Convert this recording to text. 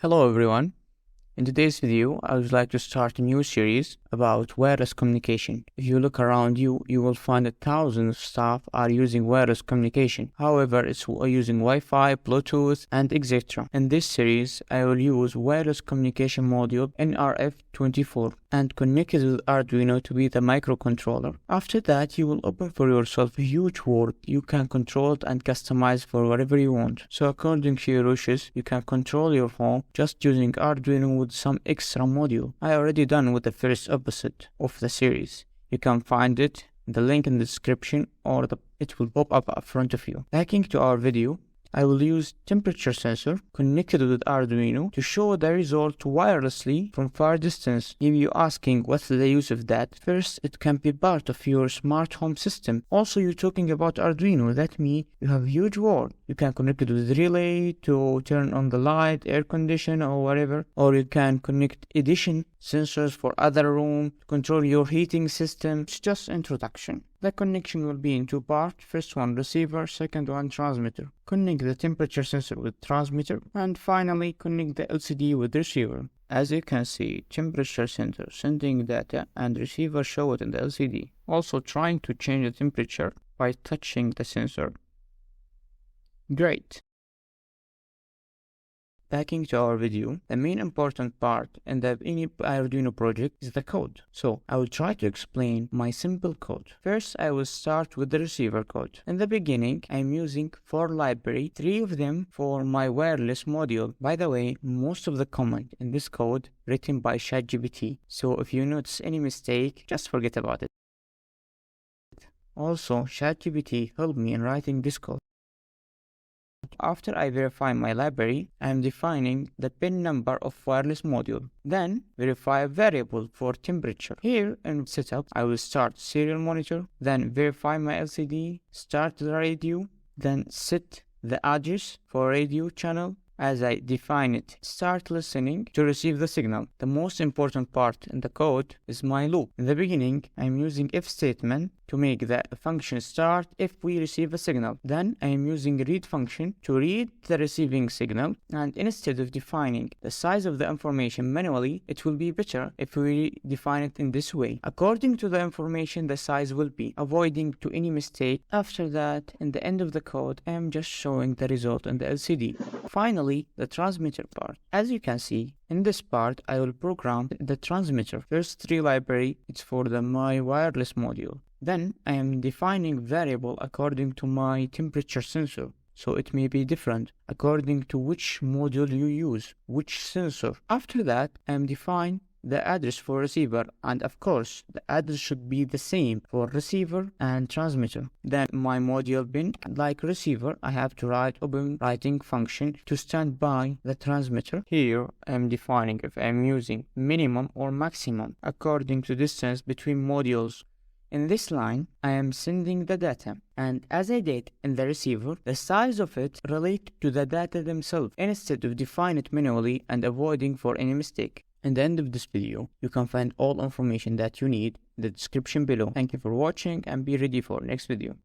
Hello everyone. In today's video, I would like to start a new series about wireless communication. If you look around you, you will find that thousands of staff are using wireless communication. However, it's using Wi-Fi, Bluetooth, and etc. In this series, I will use wireless communication module nRF24 and connect it with Arduino to be the microcontroller. After that, you will open for yourself a huge world. You can control it and customize for whatever you want. So according to your wishes, you can control your home just using Arduino with some extra module. I already done with the first episode of the series. You can find it in the link in the description or it will pop up in front of you. Backing to our video, I will use temperature sensor connected with Arduino to show the result wirelessly from far distance. If you asking what's the use of that, first it can be part of your smart home system. Also you're talking about Arduino, that means you have huge world. You can connect it with relay to turn on the light, air condition or whatever, or you can connect addition sensors for other room to control your heating system. It's just introduction. The connection will be in two parts. First one receiver, second one transmitter. Connect the temperature sensor with transmitter and finally connect the LCD with receiver. As you can see, temperature sensor sending data and receiver show it in the LCD. Also trying to change the temperature by touching the sensor. Great. Backing to our video, the main important part in any Arduino project is the code. So I will try to explain my simple code. First, I will start with the receiver code. In the beginning, I'm using 4 libraries, 3 of them for my wireless module. By the way, most of the comment in this code written by Chatgpt. So if you notice any mistake, just forget about it. Also, Chatgpt helped me in writing this code. After I verify my library, I am defining the pin number of wireless module. Then verify a variable for temperature. Here in setup, I will start serial monitor, then verify my LCD, start the radio, then set the address for radio channel. As I define it, start listening to receive the signal. The most important part in the code is my loop. In the beginning, I'm using if statement to make the function start if we receive a signal. Then I am using read function to read the receiving signal, and instead of defining the size of the information manually, it will be better if we define it in this way. According to the information, the size will be, avoiding to any mistake. After that, in the end of the code, I am just showing the result in the LCD. Finally, the transmitter part. As you can see, in this part, I will program the transmitter. First 3 library, it's for my wireless module. Then I am defining variable according to my temperature sensor. So it may be different according to which module you use, which sensor. After that, I am defining the address for receiver, and of course the address should be the same for receiver and transmitter. Then my module bin, like receiver, I have to write open writing function to stand by the transmitter. Here I am defining if I am using minimum or maximum according to distance between modules. In this line, I am sending the data, and as I did in the receiver, the size of it relates to the data themselves instead of defining it manually and avoiding for any mistake. In the end of this video, you can find all information that you need in the description below. Thank you for watching and be ready for next video.